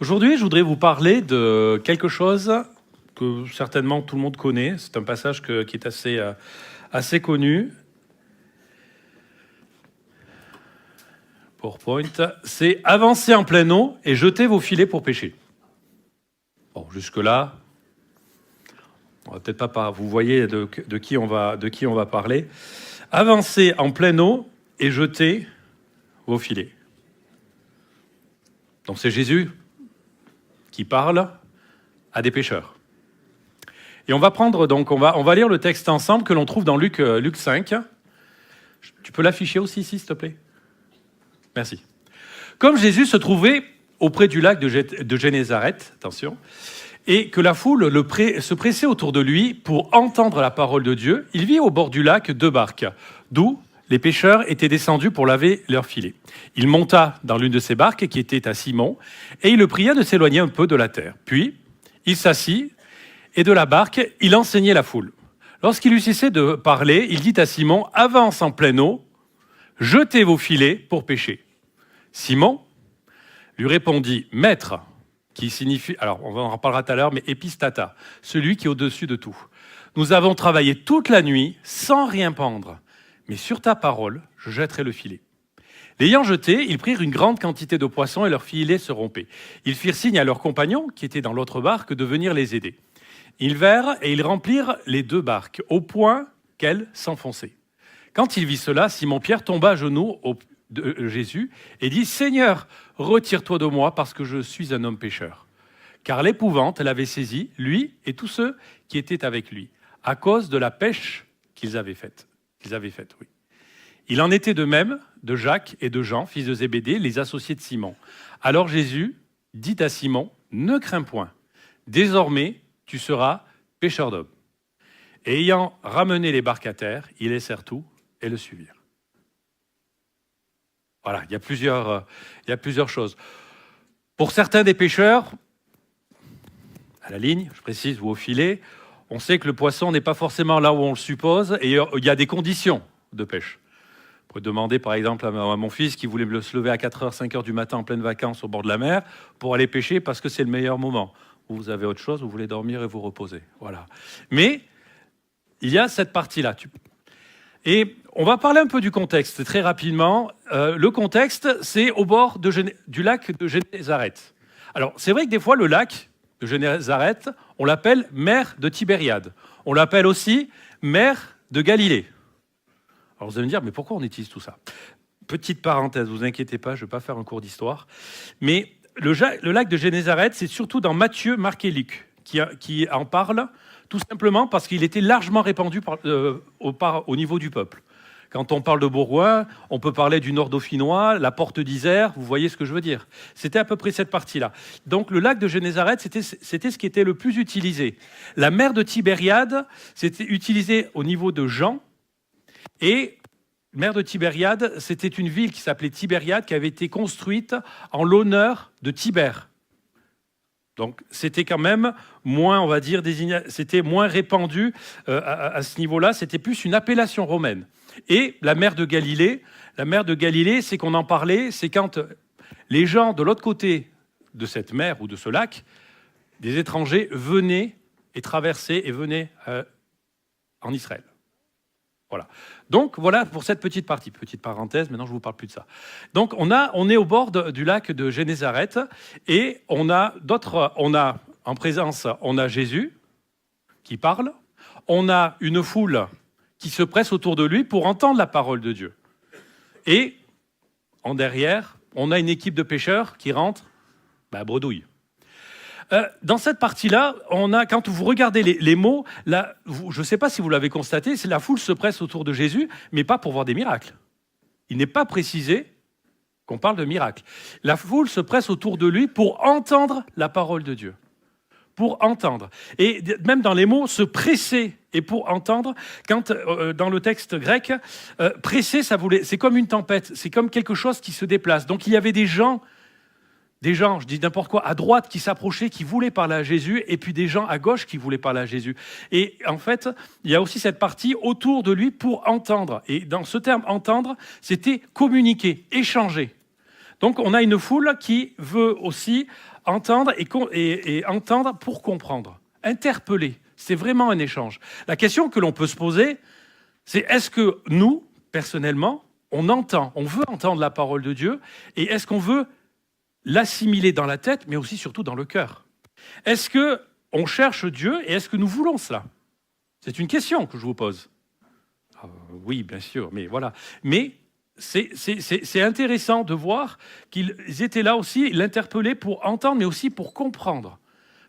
Aujourd'hui, je voudrais vous parler de quelque chose que certainement tout le monde connaît. C'est un passage qui est assez connu. PowerPoint. C'est « Avancez en pleine eau et jetez vos filets pour pêcher ». Bon, jusque-là, on va peut-être pas... Vous voyez de qui on va parler. « Avancez en pleine eau et jetez vos filets ». Donc c'est Jésus qui parle à des pêcheurs. Et on va lire le texte ensemble que l'on trouve dans Luc 5. Tu peux l'afficher aussi ici, s'il te plaît? Merci. Comme Jésus se trouvait auprès du lac de Génézareth, attention, et que la foule se pressait autour de lui pour entendre la parole de Dieu, il vit au bord du lac 2 barques, d'où les pêcheurs étaient descendus pour laver leurs filets. Il monta dans l'une de ces barques qui était à Simon, et il le pria de s'éloigner un peu de la terre. Puis, il s'assit, et de la barque, il enseignait la foule. Lorsqu'il eut cessé de parler, il dit à Simon, « Avance en pleine eau, jetez vos filets pour pêcher. » Simon lui répondit, « Maître », qui signifie, alors on en reparlera tout à l'heure, mais épistata, celui qui est au-dessus de tout. « Nous avons travaillé toute la nuit sans rien prendre, mais sur ta parole, je jetterai le filet. » L'ayant jeté, ils prirent une grande quantité de poissons et leurs filets se rompaient. Ils firent signe à leurs compagnons, qui étaient dans l'autre barque, de venir les aider. Ils vinrent et ils remplirent les 2 barques, au point qu'elles s'enfonçaient. Quand il vit cela, Simon-Pierre tomba à genoux de Jésus et dit « Seigneur, retire-toi de moi parce que je suis un homme pécheur. » Car l'épouvante l'avait saisi, lui et tous ceux qui étaient avec lui, à cause de la pêche qu'ils avaient faite. Oui. Il en était de même de Jacques et de Jean, fils de Zébédée, les associés de Simon. Alors Jésus dit à Simon « Ne crains point, désormais tu seras pêcheur d'hommes. » Et ayant ramené les barques à terre, ils laissèrent tout et le suivirent. Voilà, il y a plusieurs choses. Pour certains des pêcheurs, à la ligne, je précise, ou au filet, on sait que le poisson n'est pas forcément là où on le suppose et il y a des conditions de pêche. Vous pouvez demander par exemple à mon fils qui voulait se lever à 4h, 5h du matin en pleine vacances au bord de la mer pour aller pêcher parce que c'est le meilleur moment. Vous avez autre chose, vous voulez dormir et vous reposer. Voilà. Mais il y a cette partie-là. Et on va parler un peu du contexte très rapidement. Le contexte, c'est au bord du lac de Génézareth. Alors, c'est vrai que des fois, le lac de Génézareth, on l'appelle mer de Tibériade. On l'appelle aussi mer de Galilée. Alors, vous allez me dire, mais pourquoi on utilise tout ça? Petite parenthèse, vous inquiétez pas, je ne vais pas faire un cours d'histoire. Mais le lac de Génézareth, c'est surtout dans Matthieu, Marc et Luc qui en parlent, tout simplement parce qu'il était largement répandu au niveau du peuple. Quand on parle de Bourgoin, on peut parler du nord dauphinois, la porte d'Isère, vous voyez ce que je veux dire. C'était à peu près cette partie-là. Donc le lac de Génézareth, c'était ce qui était le plus utilisé. La mer de Tibériade, c'était utilisé au niveau de Jean, et mer de Tibériade, c'était une ville qui s'appelait Tibériade, qui avait été construite en l'honneur de Tibère. Donc, c'était quand même moins, on va dire, c'était moins répandu à ce niveau-là. C'était plus une appellation romaine. Et la mer de Galilée, c'est qu'on en parlait, c'est quand les gens de l'autre côté de cette mer ou de ce lac, des étrangers venaient et traversaient et venaient en Israël. Voilà. Donc, voilà pour cette petite partie. Petite parenthèse, maintenant je ne vous parle plus de ça. Donc, on est au bord du lac de Génézareth et on a en présence, on a Jésus qui parle, on a une foule qui se presse autour de lui pour entendre la parole de Dieu. Et en derrière, on a une équipe de pêcheurs qui rentre, bredouille. Dans cette partie-là, quand vous regardez les mots, là, je ne sais pas si vous l'avez constaté, c'est la foule se presse autour de Jésus, mais pas pour voir des miracles. Il n'est pas précisé qu'on parle de miracles. La foule se presse autour de lui pour entendre la parole de Dieu. Pour entendre. Et même dans les mots, se presser et pour entendre, quand dans le texte grec, presser, c'est comme une tempête, c'est comme quelque chose qui se déplace. Donc il y avait des gens, je dis n'importe quoi, à droite qui s'approchaient, qui voulaient parler à Jésus, et puis des gens à gauche qui voulaient parler à Jésus. Et en fait, il y a aussi cette partie autour de lui pour entendre. Et dans ce terme « entendre », c'était communiquer, échanger. Donc on a une foule qui veut aussi entendre et entendre pour comprendre. Interpeller, c'est vraiment un échange. La question que l'on peut se poser, c'est est-ce que nous, personnellement, on veut entendre la parole de Dieu, et est-ce qu'on veut l'assimiler dans la tête, mais aussi surtout dans le cœur? Est-ce qu'on cherche Dieu et est-ce que nous voulons cela? C'est une question que je vous pose. Oui, bien sûr, mais voilà. Mais c'est intéressant de voir qu'ils étaient là aussi, ils l'interpellaient pour entendre, mais aussi pour comprendre.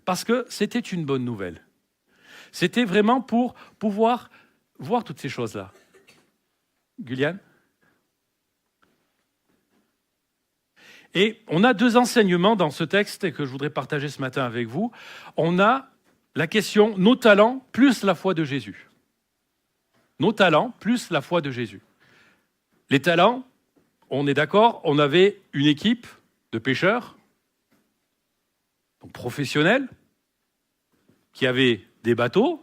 Parce que c'était une bonne nouvelle. C'était vraiment pour pouvoir voir toutes ces choses-là. Guyliane? Et on a deux enseignements dans ce texte que je voudrais partager ce matin avec vous. On a la question, nos talents plus la foi de Jésus. Nos talents plus la foi de Jésus. Les talents, on est d'accord, on avait une équipe de pêcheurs, donc professionnels, qui avaient des bateaux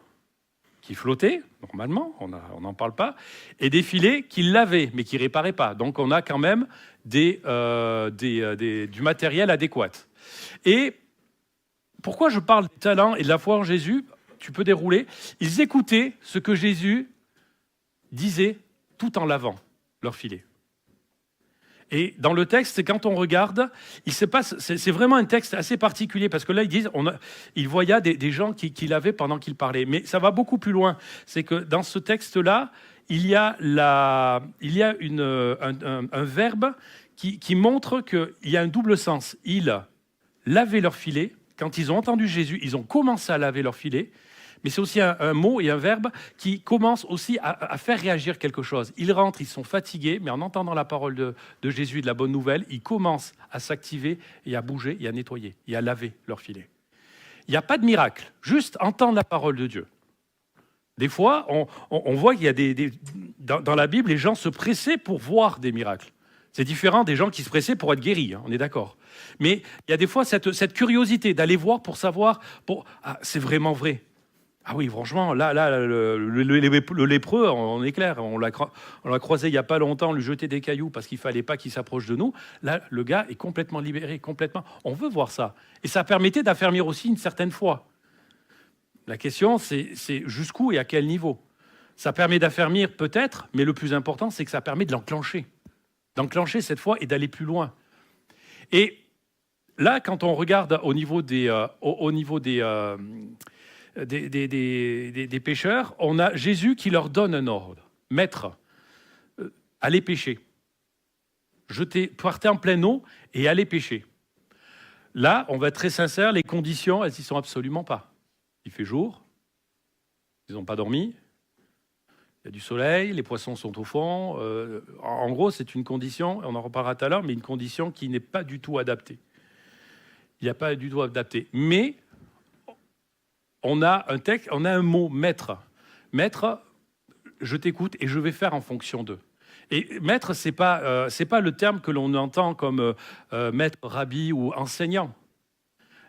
qui flottaient, normalement, on n'en parle pas, et des filets qui lavaient, mais qui ne réparaient pas. Donc on a quand même du matériel adéquat. Et pourquoi je parle des talents et de la foi en Jésus? Tu peux dérouler. Ils écoutaient ce que Jésus disait tout en lavant leur filet. Et dans le texte, quand on regarde, c'est vraiment un texte assez particulier, parce que là, ils disent, il voyait des gens qui lavaient pendant qu'il parlait. Mais ça va beaucoup plus loin. C'est que dans ce texte-là, il y a un verbe qui montre qu'il y a un double sens. Ils lavaient leur filet. Quand ils ont entendu Jésus, ils ont commencé à laver leur filet. Mais c'est aussi un mot et un verbe qui commence aussi à faire réagir quelque chose. Ils rentrent, ils sont fatigués, mais en entendant la parole de Jésus et de la bonne nouvelle, ils commencent à s'activer et à bouger et à nettoyer et à laver leur filet. Il n'y a pas de miracle, juste entendre la parole de Dieu. Des fois, on voit qu'il y a dans la Bible, les gens se pressaient pour voir des miracles. C'est différent des gens qui se pressaient pour être guéris, on est d'accord. Mais il y a des fois cette curiosité d'aller voir pour savoir, c'est vraiment vrai. Ah oui, franchement, là le lépreux, on est clair, on l'a croisé il n'y a pas longtemps, lui jeter des cailloux parce qu'il ne fallait pas qu'il s'approche de nous. Là, le gars est complètement libéré, complètement. On veut voir ça. Et ça permettait d'affermir aussi une certaine foi. La question, c'est jusqu'où et à quel niveau. Ça permet d'affermir peut-être, mais le plus important, c'est que ça permet de l'enclencher. D'enclencher cette foi et d'aller plus loin. Et là, quand on regarde au niveau des pêcheurs, on a Jésus qui leur donne un ordre. Maître, allez pêcher. Partez en pleine eau et allez pêcher. Là, on va être très sincère, les conditions, elles n'y sont absolument pas. Il fait jour, ils n'ont pas dormi, il y a du soleil, les poissons sont au fond. En gros, c'est une condition, on en reparlera tout à l'heure, mais une condition qui n'est pas du tout adaptée. Il n'y a pas du tout adapté. Mais on a un mot, maître. Maître, je t'écoute et je vais faire en fonction d'eux. Et maître, c'est pas le terme que l'on entend comme maître, rabbi ou enseignant.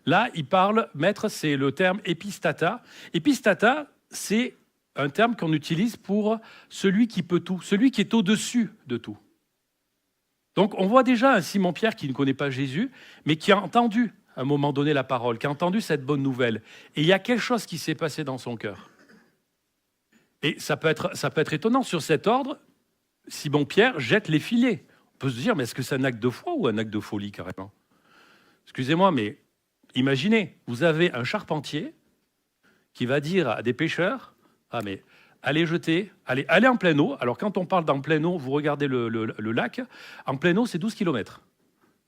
Là, il parle, maître, c'est le terme épistata. Épistata, c'est un terme qu'on utilise pour celui qui peut tout, celui qui est au-dessus de tout. Donc, on voit déjà un Simon-Pierre qui ne connaît pas Jésus, mais qui a entendu à un moment donné la parole, qui a entendu cette bonne nouvelle. Et il y a quelque chose qui s'est passé dans son cœur. Et ça peut être étonnant. Sur cet ordre, Simon-Pierre jette les filets. On peut se dire, mais est-ce que c'est un acte de foi ou un acte de folie, carrément? Excusez-moi, mais imaginez, vous avez un charpentier qui va dire à des pêcheurs, ah mais allez jeter, allez en pleine eau. Alors quand on parle d'en pleine eau, vous regardez le lac, en pleine eau c'est 12 km.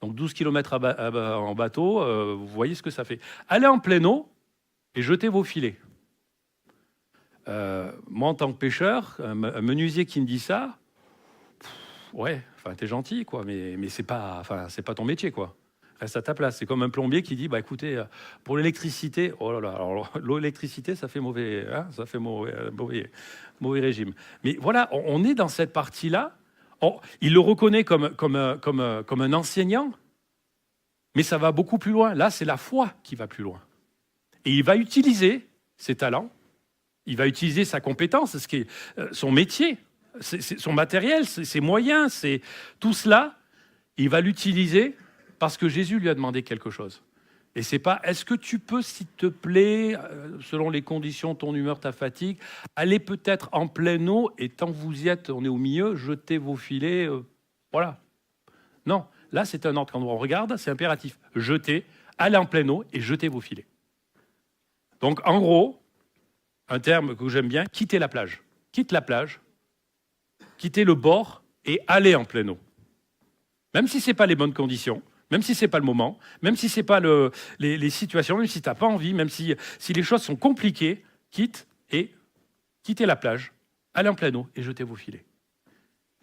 Donc 12 km en bateau, vous voyez ce que ça fait. Allez en pleine eau et jetez vos filets. Moi en tant que pêcheur, un menuisier qui me dit ça, ouais, enfin t'es gentil quoi, mais c'est pas ton métier quoi. Reste à ta place. C'est comme un plombier qui dit, bah écoutez, pour l'électricité, oh là là, alors l'électricité, ça fait mauvais, hein, ça fait mauvais régime. Mais voilà, on est dans cette partie-là. Il le reconnaît comme un enseignant, mais ça va beaucoup plus loin. Là, c'est la foi qui va plus loin. Et il va utiliser ses talents, il va utiliser sa compétence, ce qui est son métier, son matériel, ses moyens, tout cela, il va l'utiliser parce que Jésus lui a demandé quelque chose. Et c'est pas, est-ce que tu peux, s'il te plaît, selon les conditions, ton humeur, ta fatigue, aller peut-être en pleine eau et tant que vous y êtes, on est au milieu, jetez vos filets, voilà. Non, là c'est un ordre. Quand on regarde, c'est impératif. Jetez, allez en pleine eau et jetez vos filets. Donc en gros, un terme que j'aime bien, quittez la plage. Quitte la plage, quittez le bord et allez en pleine eau. Même si ce n'est pas les bonnes conditions, même si ce n'est pas le moment, même si ce n'est pas les situations, même si tu n'as pas envie, même si les choses sont compliquées, quittez la plage, allez en pleine eau et jetez vos filets.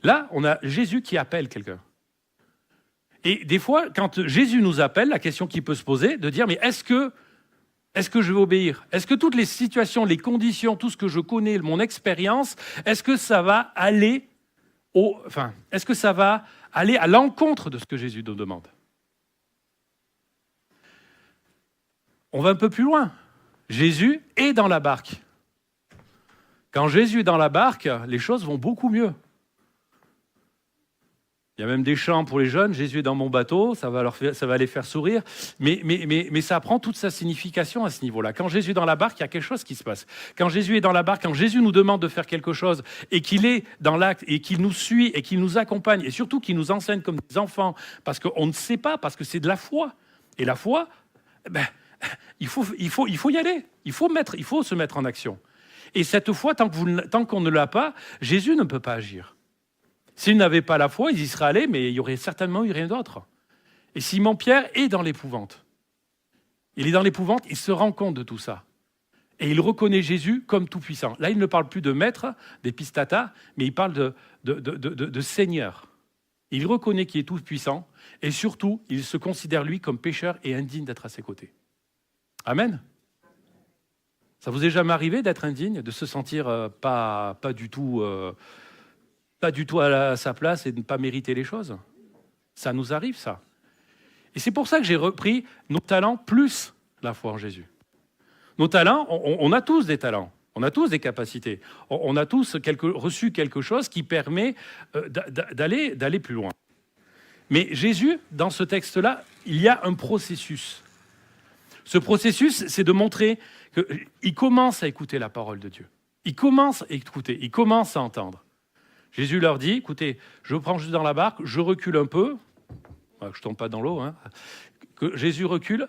Là, on a Jésus qui appelle quelqu'un. Et des fois, quand Jésus nous appelle, la question qui peut se poser, de dire, mais est-ce que je vais obéir? Est-ce que toutes les situations, les conditions, tout ce que je connais, mon expérience, est-ce que ça va aller est-ce que ça va aller à l'encontre de ce que Jésus nous demande? On va un peu plus loin. Jésus est dans la barque. Quand Jésus est dans la barque, les choses vont beaucoup mieux. Il y a même des chants pour les jeunes. Jésus est dans mon bateau, ça va les faire sourire. Mais ça prend toute sa signification à ce niveau-là. Quand Jésus est dans la barque, il y a quelque chose qui se passe. Quand Jésus est dans la barque, quand Jésus nous demande de faire quelque chose et qu'il est dans l'acte et qu'il nous suit et qu'il nous accompagne et surtout qu'il nous enseigne comme des enfants parce qu'on ne sait pas, parce que c'est de la foi. Et la foi, il faut y aller. Il faut se mettre en action. Et cette foi, tant qu'on ne l'a pas, Jésus ne peut pas agir. S'ils n'avaient pas la foi, ils y seraient allés, mais il y aurait certainement eu rien d'autre. Et Simon-Pierre est dans l'épouvante. Il est dans l'épouvante, il se rend compte de tout ça. Et il reconnaît Jésus comme tout-puissant. Là, il ne parle plus de maître, d'épistata, mais il parle de Seigneur. Il reconnaît qu'il est tout-puissant, et surtout, il se considère lui comme pécheur et indigne d'être à ses côtés. Amen. Ça vous est jamais arrivé d'être indigne, de se sentir pas du tout à sa place et de ne pas mériter les choses? Ça nous arrive, ça. Et c'est pour ça que j'ai repris nos talents plus la foi en Jésus. Nos talents, on a tous des talents, on a tous des capacités, on a tous reçu quelque chose qui permet d'aller plus loin. Mais Jésus, dans ce texte-là, il y a un processus. Ce processus, c'est de montrer qu'il commence à écouter la parole de Dieu. Il commence à écouter, il commence à entendre. Jésus leur dit, écoutez, je prends juste dans la barque, je recule un peu, je ne tombe pas dans l'eau, que Jésus recule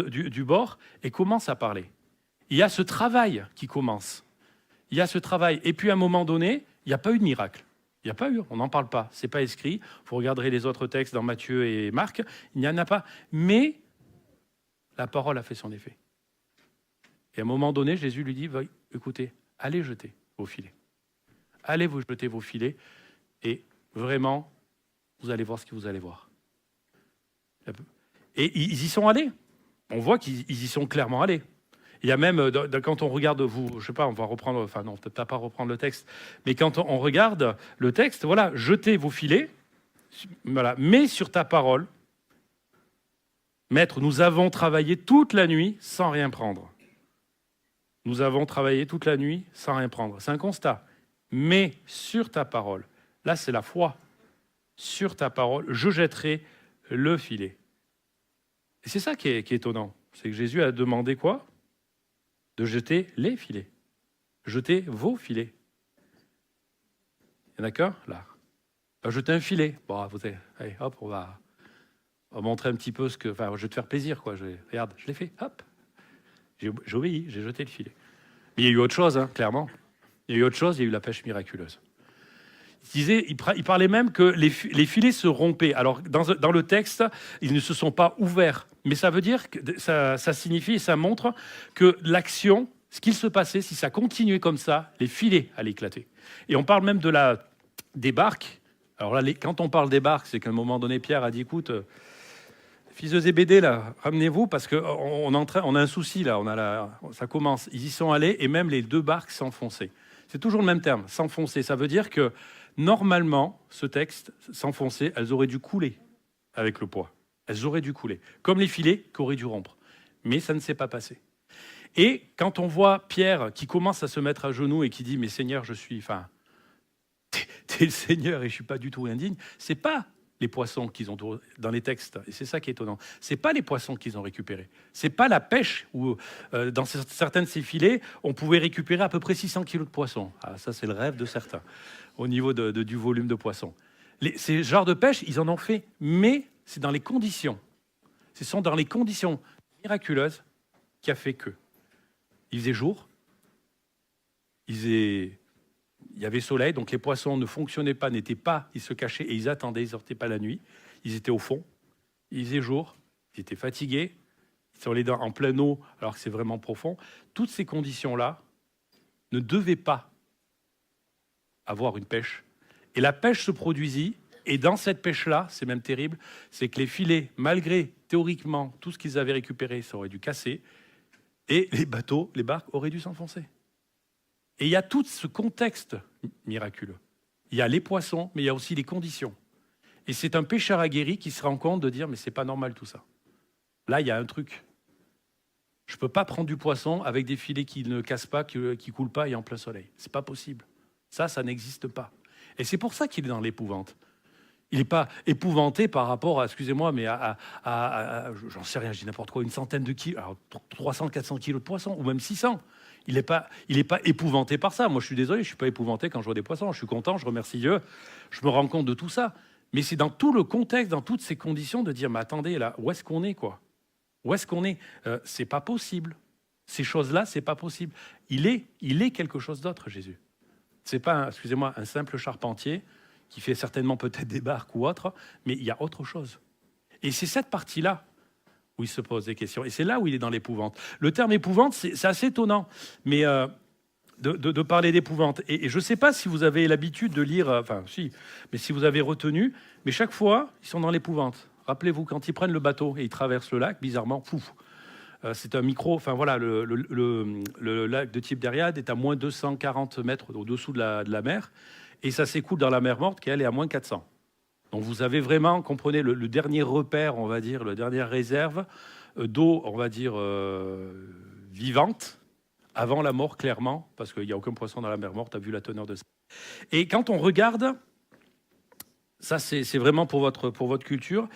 du bord et commence à parler. Il y a ce travail qui commence. Il y a ce travail. Et puis à un moment donné, il n'y a pas eu de miracle. Il n'y a pas eu, on n'en parle pas, ce n'est pas écrit. Vous regarderez les autres textes dans Matthieu et Marc, il n'y en a pas. Mais la parole a fait son effet. Et à un moment donné, Jésus lui dit, écoutez, allez jeter vos filets. Allez vous jeter vos filets et vraiment, vous allez voir ce que vous allez voir. Et ils y sont allés. On voit qu'ils y sont clairement allés. Il y a même, quand on regarde, je ne sais pas, on va reprendre, enfin non, peut-être pas reprendre le texte, mais quand on regarde le texte, voilà, jetez vos filets, voilà, mets sur ta parole, Maître, nous avons travaillé toute la nuit sans rien prendre. Nous avons travaillé toute la nuit sans rien prendre. C'est un constat. Mais sur ta parole, là c'est la foi, sur ta parole, je jetterai le filet. Et c'est ça qui est étonnant. C'est que Jésus a demandé quoi? De jeter les filets. Jetez vos filets. Il y en a qu'un, là. Jeter un filet. Bon, allez, hop, on va montrer un petit peu ce que... Enfin, je vais te faire plaisir, quoi. Regarde, je l'ai fait, hop. J'ai obéi, j'ai jeté le filet. Mais il y a eu autre chose, clairement. Il y a eu autre chose, il y a eu la pêche miraculeuse. Il parlait même que les filets se rompaient. Alors, dans le texte, ils ne se sont pas ouverts. Mais ça veut dire que ça signifie et ça montre que l'action, ce qu'il se passait, si ça continuait comme ça, les filets allaient éclater. Et on parle même des barques. Alors là, quand on parle des barques, c'est qu'à un moment donné, Pierre a dit, écoute, fils de Zébédée, là, ramenez-vous parce qu'on a un souci, là. Ça commence. Ils y sont allés et même les deux barques s'enfonçaient. C'est toujours le même terme, s'enfoncer. Ça veut dire que normalement, ce texte, s'enfoncer, elles auraient dû couler avec le poids. Elles auraient dû couler, comme les filets qui auraient dû rompre. Mais ça ne s'est pas passé. Et quand on voit Pierre qui commence à se mettre à genoux et qui dit « Mais Seigneur, t'es le Seigneur et je ne suis pas du tout indigne », c'est pas les poissons qu'ils ont dans les textes. Et c'est ça qui est étonnant. C'est pas les poissons qu'ils ont récupérés. C'est pas la pêche où, dans certains de ces filets, on pouvait récupérer à peu près 600 kilos de poissons. Ah, ça, c'est le rêve de certains, au niveau du volume de poissons. Ces genres de pêche, ils en ont fait, mais c'est dans les conditions. Ce sont dans les conditions miraculeuses qui a fait que. Il faisait jour, il y avait soleil, donc les poissons ne fonctionnaient pas, n'étaient pas, ils se cachaient et ils attendaient, ils ne sortaient pas la nuit. Ils étaient au fond, il faisait jour, ils étaient fatigués, ils sont allés en pleine eau alors que c'est vraiment profond. Toutes ces conditions-là ne devaient pas avoir une pêche. Et la pêche se produisit, et dans cette pêche-là, c'est même terrible, c'est que les filets, malgré théoriquement tout ce qu'ils avaient récupéré, ça aurait dû casser, et les bateaux, les barques auraient dû s'enfoncer. Et il y a tout ce contexte miraculeux. Il y a les poissons, mais il y a aussi les conditions. Et c'est un pêcheur aguerri qui se rend compte de dire « mais c'est pas normal tout ça ». Là, il y a un truc. Je ne peux pas prendre du poisson avec des filets qui ne cassent pas, qui ne coulent pas et en plein soleil. C'est pas possible. Ça n'existe pas. Et c'est pour ça qu'il est dans l'épouvante. Il n'est pas épouvanté par rapport à, excusez-moi, mais j'en sais rien, je dis n'importe quoi, une centaine de kilos, alors 300, 400 kilos de poissons, ou même 600. Il n'est pas épouvanté par ça. Moi, je suis désolé, je ne suis pas épouvanté quand je vois des poissons. Je suis content, je remercie Dieu. Je me rends compte de tout ça. Mais c'est dans tout le contexte, dans toutes ces conditions, de dire, mais attendez, là, où est-ce qu'on est, quoi? Où est-ce qu'on est? C'est pas possible. Ces choses-là, c'est pas possible. Il est quelque chose d'autre, Jésus. C'est pas, excusez-moi, un simple charpentier qui fait certainement peut-être des barques ou autre, mais il y a autre chose. Et c'est cette partie-là où il se pose des questions. Et c'est là où il est dans l'épouvante. Le terme épouvante, c'est assez étonnant, mais de parler d'épouvante. Et je ne sais pas si vous avez l'habitude de lire, enfin si, mais si vous avez retenu, mais chaque fois, ils sont dans l'épouvante. Rappelez-vous, quand ils prennent le bateau et ils traversent le lac, bizarrement, pouf, c'est un micro, enfin voilà, le lac de Tibériade est à moins 240 mètres au-dessous de la mer, et ça s'écoule dans la mer Morte, qui elle est à moins 400. Donc vous avez vraiment, comprenez, le dernier repère, on va dire, la dernière réserve d'eau, on va dire, vivante, avant la mort, clairement, parce qu'il n'y a aucun poisson dans la mer Morte, tu as vu la teneur de ça. Et quand on regarde, ça c'est vraiment pour votre culture,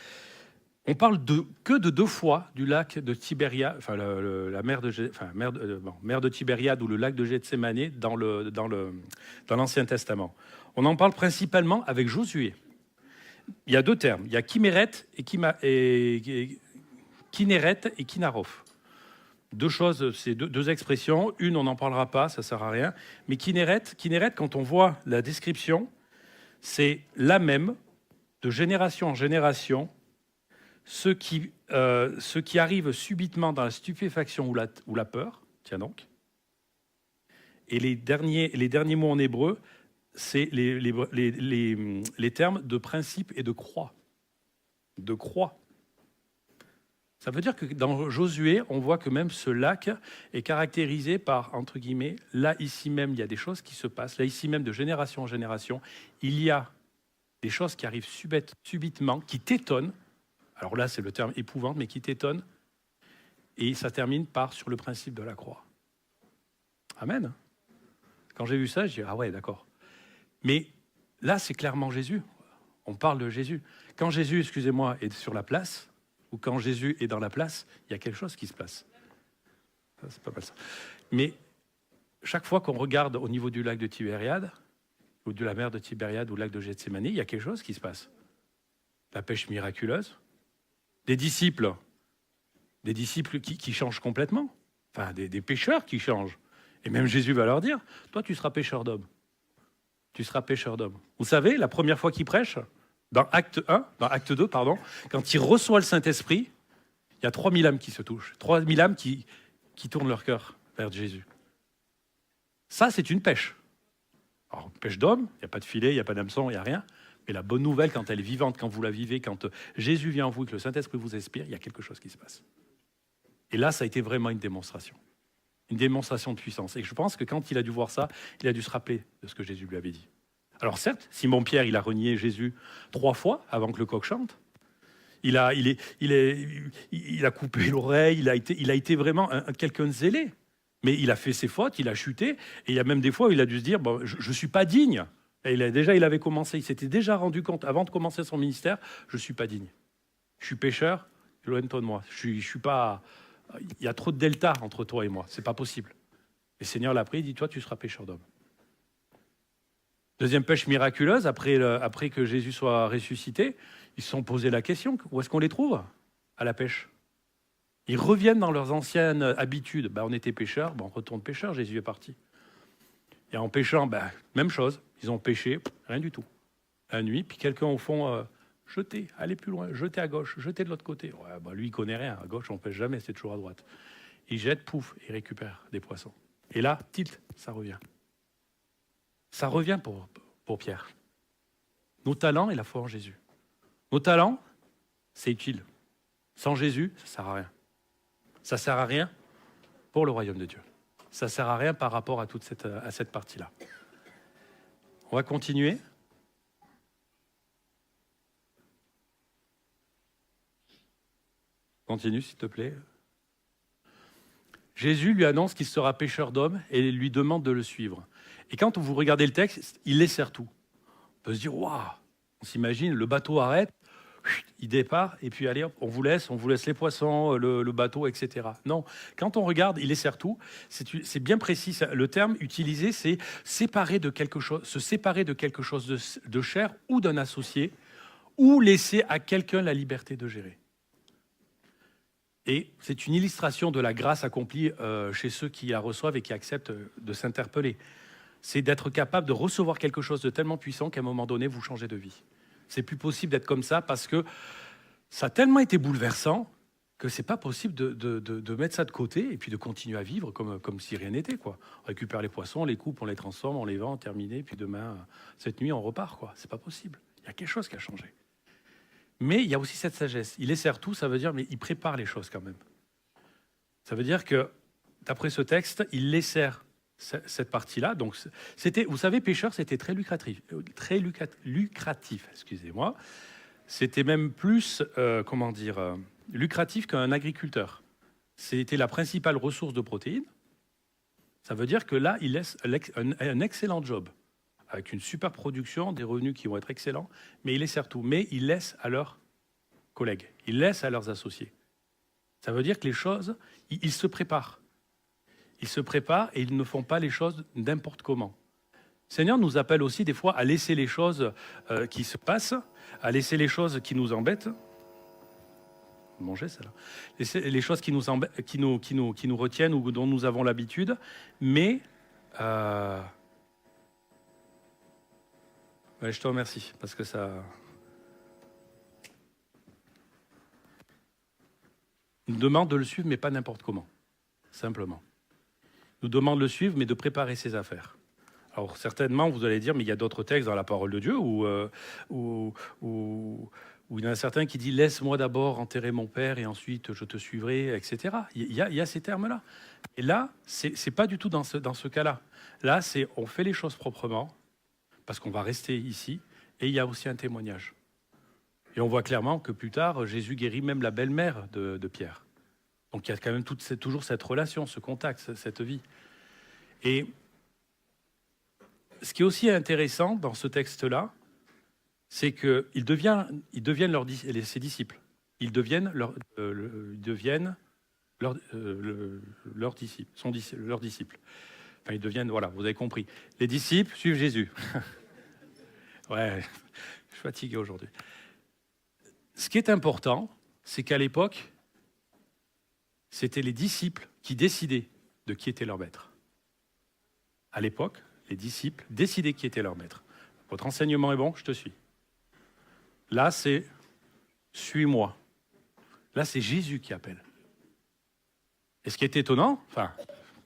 on parle que de 2 fois du lac de Tibériade, enfin la mer de Tibériade ou le lac de Gethsémanée dans l'Ancien Testament. On en parle principalement avec Josué. Il y a 2 termes. Il y a Kinéret et Kinarov. 2 choses, c'est 2 expressions. Une, on n'en parlera pas, ça ne sert à rien. Mais Kinéret, quand on voit la description, c'est la même, de génération en génération, ceux qui arrivent subitement dans la stupéfaction ou la peur, tiens donc. Et les derniers mots en hébreu, c'est les termes de principe et de croix. De croix. Ça veut dire que dans Josué, on voit que même ce lac est caractérisé par, entre guillemets, là, ici même, il y a des choses qui se passent. Là, ici même, de génération en génération, il y a des choses qui arrivent subitement, qui t'étonnent. Alors là, c'est le terme épouvante, mais qui t'étonne. Et ça termine par sur le principe de la croix. Amen. Quand j'ai vu ça, je dis, ah ouais, d'accord. Mais là, c'est clairement Jésus. On parle de Jésus. Quand Jésus, excusez-moi, est sur la place, ou quand Jésus est dans la place, il y a quelque chose qui se passe. Ça, c'est pas mal ça. Mais chaque fois qu'on regarde au niveau du lac de Tibériade, ou de la mer de Tibériade, ou le lac de Gethsémanée, il y a quelque chose qui se passe. La pêche miraculeuse, des disciples qui changent complètement, enfin des pêcheurs qui changent. Et même Jésus va leur dire, toi tu seras pêcheur d'hommes. Tu seras pêcheur d'hommes. Vous savez, la première fois qu'il prêche, dans Acte 2, quand il reçoit le Saint-Esprit, il y a 3000 âmes qui se touchent, 3000 âmes qui tournent leur cœur vers Jésus. Ça, c'est une pêche. Alors, pêche d'hommes, il n'y a pas de filet, il n'y a pas d'hameçon, il n'y a rien. Mais la bonne nouvelle, quand elle est vivante, quand vous la vivez, quand Jésus vient en vous et que le Saint-Esprit vous inspire, il y a quelque chose qui se passe. Et là, ça a été vraiment une démonstration de puissance. Et je pense que quand il a dû voir ça, il a dû se rappeler de ce que Jésus lui avait dit. Alors certes, Simon-Pierre, il a renié Jésus 3 fois avant que le coq chante. Il a coupé l'oreille, il a été vraiment quelqu'un de zélé. Mais il a fait ses fautes, il a chuté. Et il y a même des fois où il a dû se dire, bon, je ne suis pas digne. Et il avait commencé, il s'était déjà rendu compte, avant de commencer son ministère, je ne suis pas digne. Je suis pécheur, éloigne-toi de moi. Je suis pas... Il y a trop de delta entre toi et moi, c'est pas possible. Et le Seigneur l'a pris, il dit, toi, tu seras pécheur d'homme. Deuxième pêche miraculeuse, après que Jésus soit ressuscité, ils se sont posé la question, où est-ce qu'on les trouve à la pêche? Ils reviennent dans leurs anciennes habitudes. On était pêcheurs, on retourne pêcheur, Jésus est parti. Et en pêchant, même chose, ils ont pêché, rien du tout. La nuit, puis quelqu'un au fond, jetez, allez plus loin, jetez à gauche, jetez de l'autre côté. Ouais, lui, il connaît rien, à gauche, on pêche jamais, c'est toujours à droite. Il jette, pouf, il récupère des poissons. Et là, tilt, ça revient. Ça revient pour Pierre. Nos talents et la foi en Jésus. Nos talents, c'est utile. Sans Jésus, ça ne sert à rien. Ça ne sert à rien pour le royaume de Dieu. Ça ne sert à rien par rapport à cette partie-là. On va continuer. Continue, s'il te plaît. Jésus lui annonce qu'il sera pêcheur d'hommes et lui demande de le suivre. Et quand vous regardez le texte, il les sert tout. On peut se dire, waouh, on s'imagine, le bateau arrête, il départ, et puis allez, hop, on vous laisse les poissons, le bateau, etc. Non, quand on regarde, il les sert tout, c'est bien précis. Le terme utilisé, c'est séparer de quelque chose, se séparer de quelque chose de cher ou d'un associé, ou laisser à quelqu'un la liberté de gérer. Et c'est une illustration de la grâce accomplie chez ceux qui la reçoivent et qui acceptent de s'interpeller. C'est d'être capable de recevoir quelque chose de tellement puissant qu'à un moment donné, vous changez de vie. C'est plus possible d'être comme ça parce que ça a tellement été bouleversant que c'est pas possible de mettre ça de côté et puis de continuer à vivre comme si rien n'était, quoi. On récupère les poissons, on les coupe, on les transforme, on les vend, terminé, puis demain, cette nuit, on repart, quoi. C'est pas possible. Il y a quelque chose qui a changé. Mais il y a aussi cette sagesse. Il les sert tout, ça veut dire, mais il prépare les choses quand même. Ça veut dire que, d'après ce texte, il les sert cette partie-là. Donc, vous savez, pêcheur, c'était très lucratif, excusez-moi. C'était même plus, lucratif qu'un agriculteur. C'était la principale ressource de protéines. Ça veut dire que là, il laisse un excellent job, avec une super production, des revenus qui vont être excellents, mais il les sert tout. Mais il laisse à leurs collègues, il laisse à leurs associés. Ça veut dire que les choses, ils se préparent. Ils se préparent et ils ne font pas les choses n'importe comment. Le Seigneur nous appelle aussi des fois à laisser les choses qui se passent, à laisser les choses qui nous embêtent. Manger ça là. Les choses qui nous embêtent, qui nous retiennent ou dont nous avons l'habitude, mais ouais, je te remercie parce que ça nous demande de le suivre, mais pas n'importe comment. Simplement. Nous demande de le suivre, mais de préparer ses affaires. Alors certainement, vous allez dire, mais il y a d'autres textes dans la parole de Dieu où il y en a certains qui disent « Laisse-moi d'abord enterrer mon père et ensuite je te suivrai », etc. Il y a ces termes-là. Et là, c'est pas du tout dans ce cas-là. Là, c'est on fait les choses proprement, parce qu'on va rester ici, et il y a aussi un témoignage. Et on voit clairement que plus tard, Jésus guérit même la belle-mère de Pierre. Donc il y a quand même toujours cette relation, ce contact, cette vie. Et ce qui est aussi intéressant dans ce texte-là, c'est qu'ils deviennent ses disciples. Ils deviennent leurs disciples. Enfin, ils deviennent, voilà, vous avez compris. Les disciples suivent Jésus. Ouais, je suis fatigué aujourd'hui. Ce qui est important, c'est qu'à l'époque, c'était les disciples qui décidaient de qui était leur maître. À l'époque, les disciples décidaient qui était leur maître. Votre enseignement est bon, je te suis. Là, c'est « suis-moi ». Là, c'est Jésus qui appelle. Et ce qui est étonnant, enfin,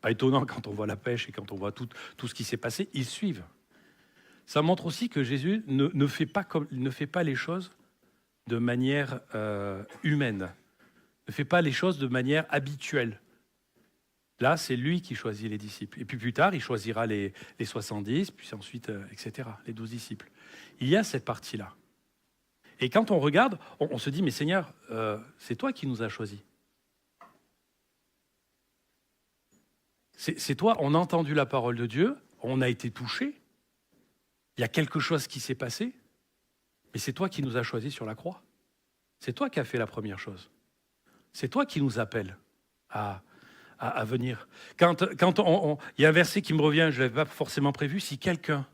pas étonnant quand on voit la pêche et quand on voit tout ce qui s'est passé, ils suivent. Ça montre aussi que Jésus ne fait pas les choses de manière humaine, ne fait pas les choses de manière habituelle. Là, c'est lui qui choisit les disciples. Et puis plus tard, il choisira les 70, puis ensuite, etc., les 12 disciples. Il y a cette partie-là. Et quand on regarde, on se dit, mais Seigneur, c'est toi qui nous as choisis. C'est toi, on a entendu la parole de Dieu, on a été touchés. Il y a quelque chose qui s'est passé, mais c'est toi qui nous as choisis sur la croix. C'est toi qui as fait la première chose. C'est toi qui nous appelles à venir. Quand il y a un verset qui me revient, je ne l'avais pas forcément prévu, si quelqu'un,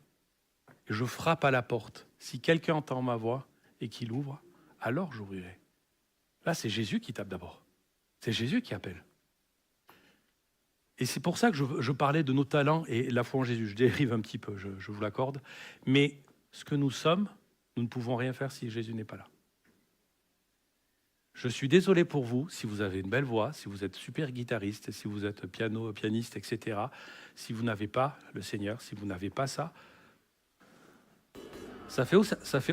je frappe à la porte, si quelqu'un entend ma voix et qu'il ouvre, alors j'ouvrirai. Là, c'est Jésus qui tape d'abord. C'est Jésus qui appelle. Et c'est pour ça que je parlais de nos talents et la foi en Jésus. Je dérive un petit peu, je vous l'accorde. Mais ce que nous sommes, nous ne pouvons rien faire si Jésus n'est pas là. Je suis désolé pour vous, si vous avez une belle voix, si vous êtes super guitariste, si vous êtes pianiste, etc. Si vous n'avez pas le Seigneur, si vous n'avez pas ça, ça fait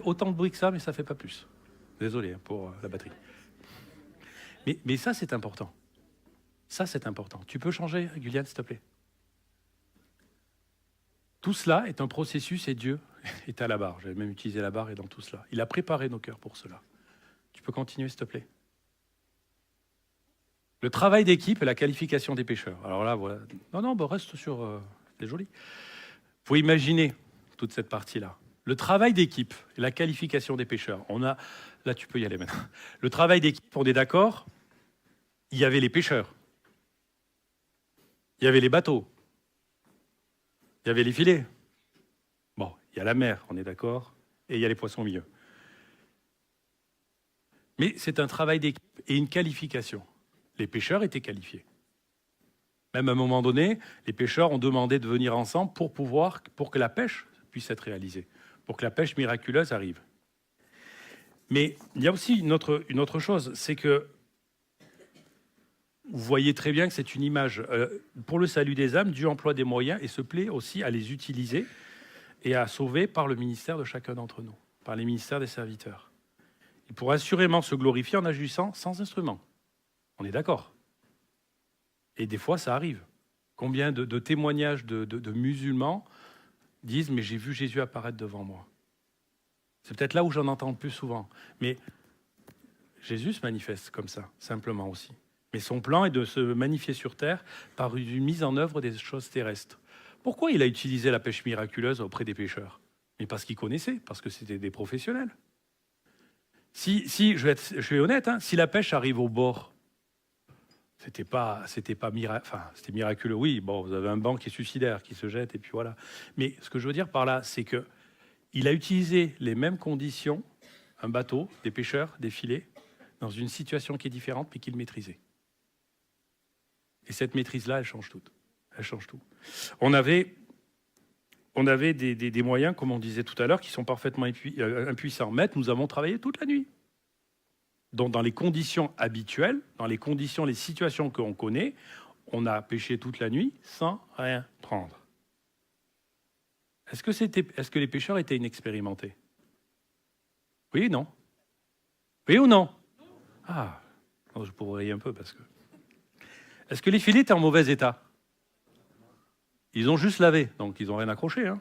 autant de bruit que ça, mais ça ne fait pas plus. Désolé pour la batterie. Mais ça, c'est important. Ça, c'est important. Tu peux changer, Guyliane, s'il te plaît? Tout cela est un processus et Dieu est à la barre. J'avais même utilisé la barre et dans tout cela. Il a préparé nos cœurs pour cela. Tu peux continuer, s'il te plaît? Le travail d'équipe et la qualification des pêcheurs. Alors là, voilà. Non, reste sur... c'est joli. Il faut imaginer toute cette partie-là. Le travail d'équipe et la qualification des pêcheurs. Là, tu peux y aller maintenant. Le travail d'équipe, on est d'accord? Il y avait les pêcheurs. Il y avait les bateaux. Il y avait les filets. Bon, il y a la mer, on est d'accord? Et il y a les poissons au milieu. Mais c'est un travail d'équipe et une qualification. Les pêcheurs étaient qualifiés. Même à un moment donné, les pêcheurs ont demandé de venir ensemble pour que la pêche puisse être réalisée, pour que la pêche miraculeuse arrive. Mais il y a aussi une autre chose, c'est que vous voyez très bien que c'est une image. Pour le salut des âmes, Dieu emploie des moyens et se plaît aussi à les utiliser et à sauver par le ministère de chacun d'entre nous, par les ministères des serviteurs. Il pourra assurément se glorifier en agissant sans instrument. On est d'accord. Et des fois, ça arrive. Combien de témoignages de musulmans disent « mais j'ai vu Jésus apparaître devant moi ». C'est peut-être là où j'en entends le plus souvent. Mais Jésus se manifeste comme ça, simplement aussi. Mais son plan est de se magnifier sur terre par une mise en œuvre des choses terrestres. Pourquoi il a utilisé la pêche miraculeuse auprès des pêcheurs? Mais parce qu'il connaissait, parce que c'était des professionnels. Si je suis honnête, hein, si la pêche arrive au bord, c'était miraculeux. Oui, bon, vous avez un banc qui est suicidaire, qui se jette, et puis voilà. Mais ce que je veux dire par là, c'est que il a utilisé les mêmes conditions, un bateau, des pêcheurs, des filets, dans une situation qui est différente, mais qu'il maîtrisait. Et cette maîtrise-là, elle change tout. Elle change tout. On avait des moyens, comme on disait tout à l'heure, qui sont parfaitement impuissants. Maître, nous avons travaillé toute la nuit. Donc, dans les conditions habituelles, dans les conditions, les situations qu'on connaît, on a pêché toute la nuit sans rien prendre. Est-ce que les pêcheurs étaient inexpérimentés? Oui, non? Oui ou non? Ah, non, je pourrais rire un peu parce que... Est-ce que les filets étaient en mauvais état? Ils ont juste lavé, donc ils n'ont rien accroché. Hein.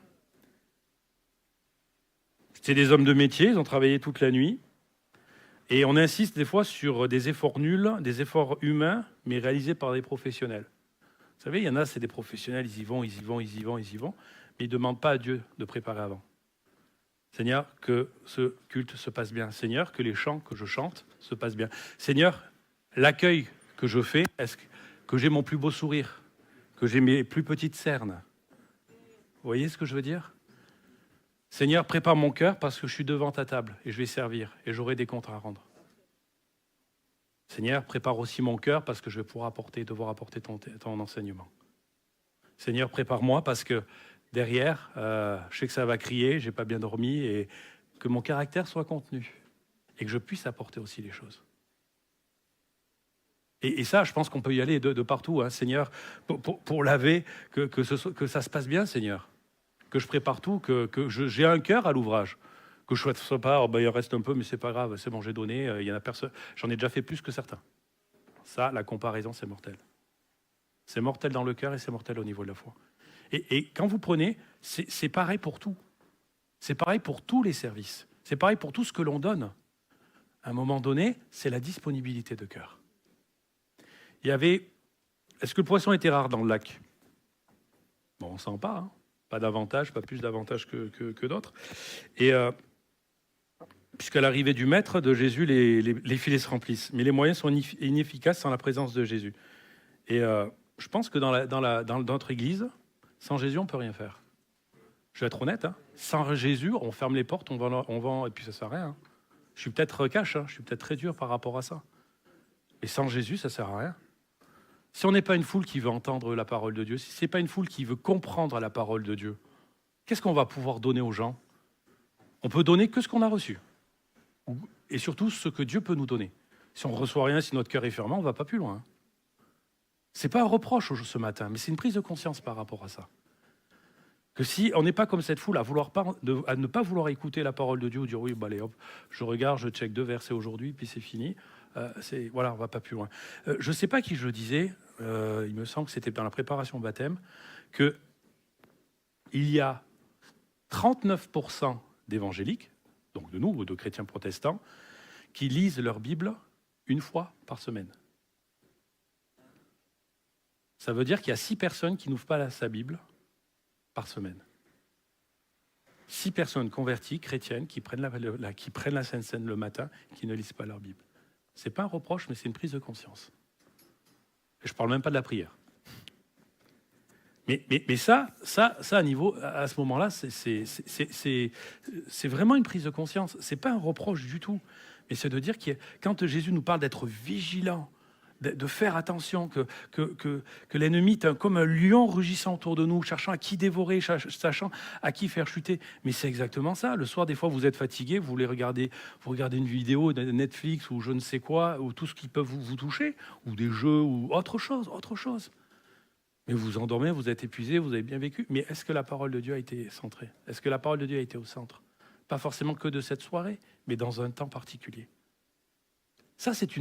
C'était des hommes de métier, ils ont travaillé toute la nuit. Et on insiste des fois sur des efforts nuls, des efforts humains, mais réalisés par des professionnels. Vous savez, il y en a, c'est des professionnels, ils y vont, mais ils ne demandent pas à Dieu de préparer avant. Seigneur, que ce culte se passe bien. Seigneur, que les chants que je chante se passent bien. Seigneur, l'accueil que je fais, est-ce que j'ai mon plus beau sourire, que j'ai mes plus petites cernes? Vous voyez ce que je veux dire? Seigneur, prépare mon cœur parce que je suis devant ta table et je vais servir et j'aurai des comptes à rendre. Seigneur, prépare aussi mon cœur parce que je vais pouvoir devoir apporter ton enseignement. Seigneur, prépare-moi parce que derrière, je sais que ça va crier, j'ai pas bien dormi et que mon caractère soit contenu et que je puisse apporter aussi les choses. Et ça, je pense qu'on peut y aller de partout, hein, Seigneur, pour laver, que ça se passe bien, Seigneur. Que je prépare tout, que j'ai un cœur à l'ouvrage. Que je ne sois pas, il reste un peu, mais c'est pas grave, c'est bon, j'ai donné, il y en a personne. J'en ai déjà fait plus que certains. Ça, la comparaison, c'est mortel. C'est mortel dans le cœur et c'est mortel au niveau de la foi. Et quand vous prenez, c'est pareil pour tout. C'est pareil pour tous les services. C'est pareil pour tout ce que l'on donne. À un moment donné, c'est la disponibilité de cœur. Est-ce que le poisson était rare dans le lac? Bon, on ne sent pas. Hein. pas davantage, pas plus d'avantages que d'autres. Et puisqu'à l'arrivée du Maître de Jésus, les filets se remplissent. Mais les moyens sont inefficaces sans la présence de Jésus. Et je pense que dans notre Église, sans Jésus, on ne peut rien faire. Je vais être honnête, hein. Sans Jésus, on ferme les portes, on vend, et puis ça ne sert à rien. Hein. Je suis peut-être cash, hein. Je suis peut-être très dur par rapport à ça. Et sans Jésus, ça ne sert à rien. Si on n'est pas une foule qui veut entendre la parole de Dieu, si ce n'est pas une foule qui veut comprendre la parole de Dieu, qu'est-ce qu'on va pouvoir donner aux gens? On peut donner que ce qu'on a reçu. Et surtout, ce que Dieu peut nous donner. Si on ne reçoit rien, si notre cœur est fermé, on ne va pas plus loin. Ce n'est pas un reproche ce matin, mais c'est une prise de conscience par rapport à ça. Que si on n'est pas comme cette foule à ne pas vouloir écouter la parole de Dieu, ou dire oui, bah allez hop, je regarde, je check 2 versets aujourd'hui, puis c'est fini. Voilà, on va pas plus loin. Je ne sais pas qui je disais, il me semble que c'était dans la préparation au baptême, qu'il y a 39% d'évangéliques, donc de nous, ou de chrétiens protestants, qui lisent leur Bible une fois par semaine. Ça veut dire qu'il y a 6 personnes qui n'ouvrent pas sa Bible par semaine. 6 personnes converties, chrétiennes, qui prennent la Sainte Seine le matin, qui ne lisent pas leur Bible. Ce n'est pas un reproche, mais c'est une prise de conscience. Et je ne parle même pas de la prière. Mais ça à ce moment-là, c'est vraiment une prise de conscience. Ce n'est pas un reproche du tout. Mais c'est de dire que quand Jésus nous parle d'être vigilant, de faire attention, que l'ennemi est comme un lion rugissant autour de nous, cherchant à qui dévorer, sachant à qui faire chuter. Mais c'est exactement ça. Le soir, des fois, vous êtes fatigué, vous regardez une vidéo de Netflix ou je ne sais quoi, ou tout ce qui peut vous toucher, ou des jeux, ou autre chose. Mais vous vous endormez, vous êtes épuisé, vous avez bien vécu. Mais est-ce que la parole de Dieu a été centrée? Est-ce que la parole de Dieu a été au centre? Pas forcément que de cette soirée, mais dans un temps particulier. Ça, c'est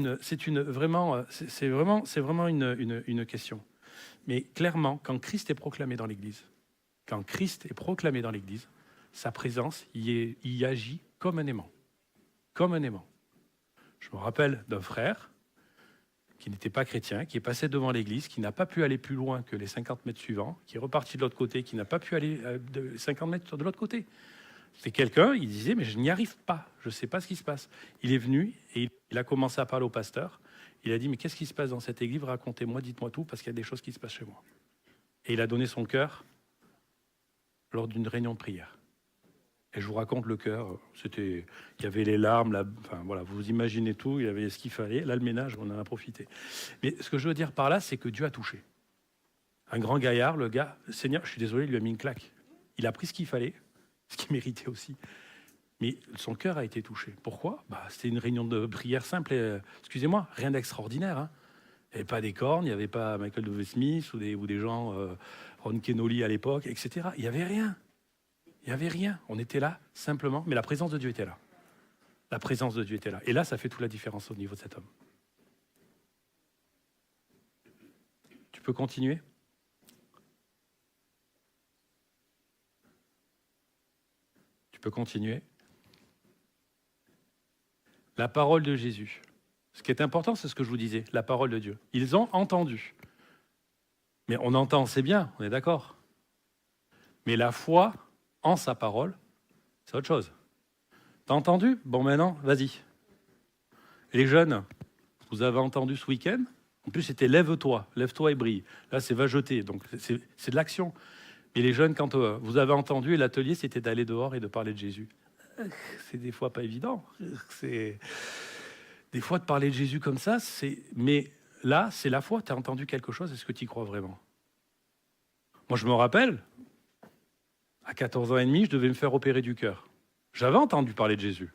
vraiment une question. Mais clairement, quand Christ est proclamé dans l'Église, sa présence y agit comme un aimant. Comme un aimant. Je me rappelle d'un frère qui n'était pas chrétien, qui est passé devant l'Église, qui n'a pas pu aller plus loin que les 50 mètres suivants, qui est reparti de l'autre côté, qui n'a pas pu aller 50 mètres de l'autre côté. C'est quelqu'un, il disait, mais je n'y arrive pas, je ne sais pas ce qui se passe. Il est venu et il a commencé à parler au pasteur. Il a dit, mais qu'est-ce qui se passe dans cette église? Racontez-moi, dites-moi tout, parce qu'il y a des choses qui se passent chez moi. Et il a donné son cœur lors d'une réunion de prière. Et je vous raconte le cœur, il y avait les larmes, voilà, vous imaginez tout, il y avait ce qu'il fallait. Là, le ménage, on en a profité. Mais ce que je veux dire par là, c'est que Dieu a touché. Un grand gaillard, le gars, le Seigneur, je suis désolé, il lui a mis une claque. Il a pris ce qu'il fallait, ce qu'il méritait aussi. Mais son cœur a été touché. Pourquoi? C'était une réunion de prière simple. Excusez-moi, rien d'extraordinaire. Hein. Il n'y avait pas des cornes, il n'y avait pas Michael Dove-Smith ou des gens, Ron Kenoly à l'époque, etc. Il n'y avait rien. Il n'y avait rien. On était là, simplement. Mais la présence de Dieu était là. La présence de Dieu était là. Et là, ça fait toute la différence au niveau de cet homme. Tu peux continuer? Tu peux continuer. La parole de Jésus. Ce qui est important, c'est ce que je vous disais, la parole de Dieu. Ils ont entendu. Mais on entend, c'est bien, on est d'accord. Mais la foi en sa parole, c'est autre chose. T'as entendu? Bon, maintenant, vas-y. Les jeunes, vous avez entendu ce week-end? En plus, c'était lève-toi et brille. Là, c'est va jeter, donc c'est de l'action. Mais les jeunes, quand vous avez entendu, l'atelier, c'était d'aller dehors et de parler de Jésus. C'est des fois pas évident. C'est des fois de parler de Jésus comme ça, mais là, c'est la foi. Tu as entendu quelque chose, est-ce que tu y crois vraiment? Moi, je me rappelle, à 14 ans et demi, je devais me faire opérer du cœur. J'avais entendu parler de Jésus.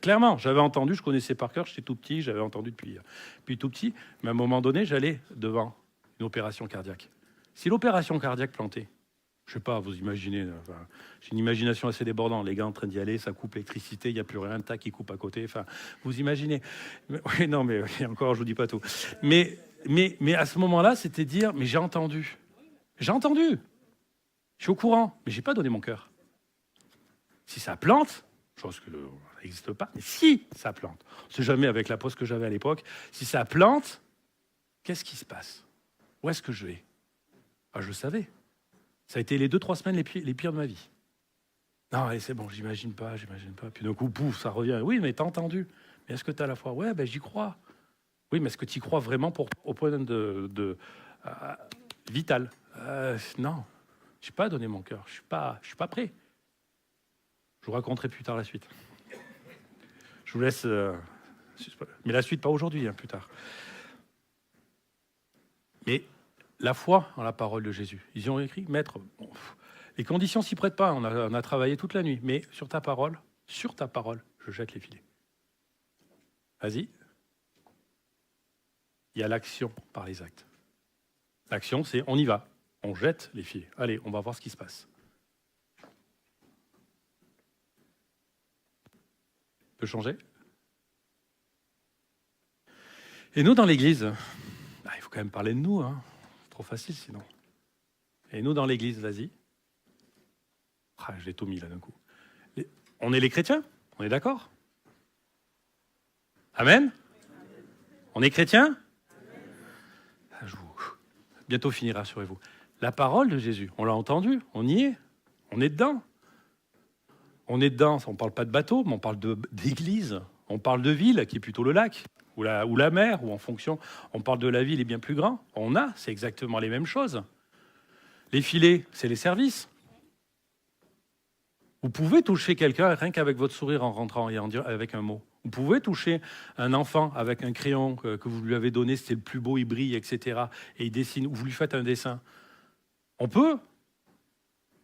Clairement, j'avais entendu, je connaissais par cœur, j'étais tout petit, j'avais entendu depuis tout petit, mais à un moment donné, j'allais devant une opération cardiaque. Si l'opération cardiaque plantait, je sais pas, vous imaginez, j'ai une imagination assez débordante, les gars en train d'y aller, ça coupe l'électricité, il n'y a plus rien, tac, qui coupe à côté, vous imaginez. Oui, non, mais encore, je vous dis pas tout. Mais à ce moment-là, c'était dire, mais j'ai entendu, je suis au courant, mais j'ai pas donné mon cœur. Si ça plante, je pense que ça n'existe pas, mais si ça plante, on ne sait jamais avec la pose que j'avais à l'époque, si ça plante, qu'est-ce qui se passe? Où est-ce que je vais? Je savais. Ça a été les 2-3 semaines les pires de ma vie. Non, allez, c'est bon, j'imagine pas. Puis d'un coup, pouf, ça revient. Oui, mais t'as entendu. Mais est-ce que t'as la foi? Ouais, ben j'y crois. Oui, mais est-ce que tu y crois vraiment au point euh, vital? Non, je n'ai pas donné mon cœur. Je suis pas prêt. Je vous raconterai plus tard la suite. Je vous laisse... mais la suite, pas aujourd'hui, hein, plus tard. Mais la foi en la parole de Jésus. Ils y ont écrit, Maître, bon, les conditions s'y prêtent pas. On a travaillé toute la nuit. Mais sur ta parole, je jette les filets. Vas-y. Il y a l'action par les actes. L'action, c'est on y va. On jette les filets. Allez, on va voir ce qui se passe. Peut changer. Et nous, dans l'Église, il faut quand même parler de nous. Hein. C'est trop facile sinon. Et nous, dans l'Église, vas-y. Je l'ai tout mis là d'un coup. On est les chrétiens. On est d'accord? Amen. On est chrétiens? Bientôt finir, rassurez-vous. La parole de Jésus, on l'a entendu, on y est, on est dedans. On est dedans, on ne parle pas de bateau, mais on parle d'église, on parle de ville, qui est plutôt le lac, ou la mer, ou en fonction, on parle de la ville est bien plus grand. C'est exactement les mêmes choses. Les filets, c'est les services. Vous pouvez toucher quelqu'un rien qu'avec votre sourire en rentrant et avec un mot. Vous pouvez toucher un enfant avec un crayon que vous lui avez donné, c'était le plus beau, il brille, etc. Et il dessine, ou vous lui faites un dessin. On peut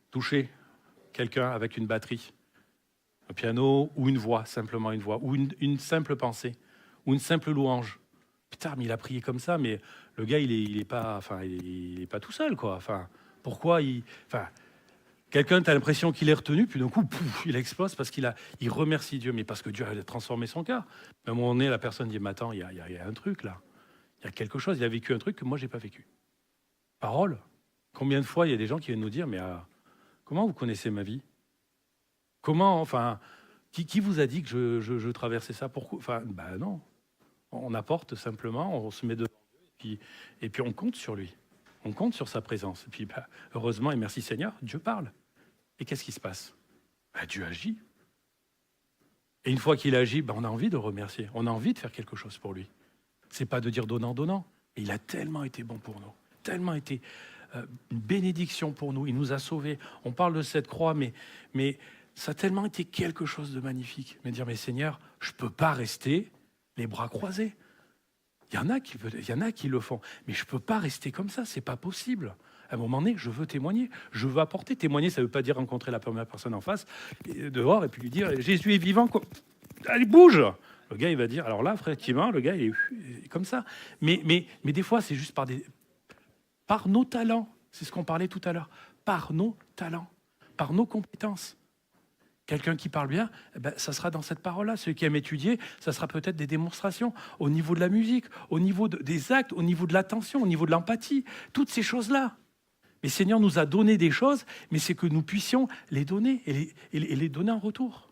toucher quelqu'un avec une batterie, un piano ou une voix, simplement une voix, ou une simple pensée, ou une simple louange. Putain, mais il a prié comme ça, mais le gars, il est pas tout seul, quoi. Enfin, pourquoi quelqu'un, tu as l'impression qu'il est retenu, puis d'un coup, pouf, il explose parce il remercie Dieu, mais parce que Dieu a transformé son cœur. À un moment donné, la personne dit, mais attends, il y a un truc là. Il y a quelque chose, il a vécu un truc que moi, je n'ai pas vécu. Parole. Combien de fois, il y a des gens qui viennent nous dire, mais comment vous connaissez ma vie? Comment, qui vous a dit que je traversais ça? Pourquoi? Non. On apporte simplement, on se met devant Dieu, et puis on compte sur lui. On compte sur sa présence. Et puis, heureusement, et merci Seigneur, Dieu parle. Et qu'est-ce qui se passe? Dieu agit. Et une fois qu'il agit, on a envie de le remercier. On a envie de faire quelque chose pour lui. C'est pas de dire donnant, donnant. Et il a tellement été bon pour nous. Tellement été une bénédiction pour nous. Il nous a sauvés. On parle de cette croix, mais ça a tellement été quelque chose de magnifique. Mais dire, mais Seigneur, je ne peux pas rester les bras croisés. Il y en a qui le font. Mais je ne peux pas rester comme ça. C'est pas possible. À un moment donné, je veux témoigner. Je veux apporter. Témoigner, ça ne veut pas dire rencontrer la première personne en face, dehors, et puis lui dire, Jésus est vivant. Quoi. Allez, bouge. Le gars, il va dire, alors là, effectivement, le gars, il est comme ça. Mais des fois, c'est juste par nos talents. C'est ce qu'on parlait tout à l'heure. Par nos talents, par nos compétences. Quelqu'un qui parle bien, ça sera dans cette parole-là. Ceux qui aiment étudier, ça sera peut-être des démonstrations au niveau de la musique, au niveau des actes, au niveau de l'attention, au niveau de l'empathie, toutes ces choses-là. Mais Seigneur nous a donné des choses, mais c'est que nous puissions les donner et les donner en retour.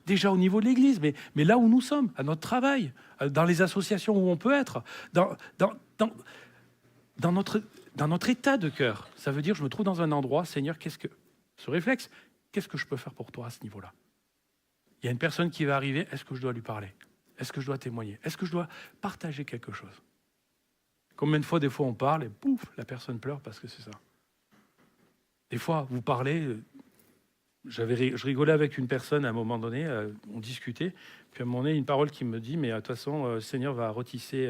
Déjà au niveau de l'Église, mais là où nous sommes, à notre travail, dans les associations où on peut être, dans notre état de cœur. Ça veut dire, je me trouve dans un endroit, Seigneur, ce réflexe, qu'est-ce que je peux faire pour toi à ce niveau-là? Il y a une personne qui va arriver, est-ce que je dois lui parler? Est-ce que je dois témoigner? Est-ce que je dois partager quelque chose? Combien de fois, des fois, on parle et pouf, la personne pleure parce que c'est ça. Des fois, vous parlez, je rigolais avec une personne à un moment donné, on discutait, puis à un moment donné, une parole qui me dit, mais de toute façon, le Seigneur va retisser,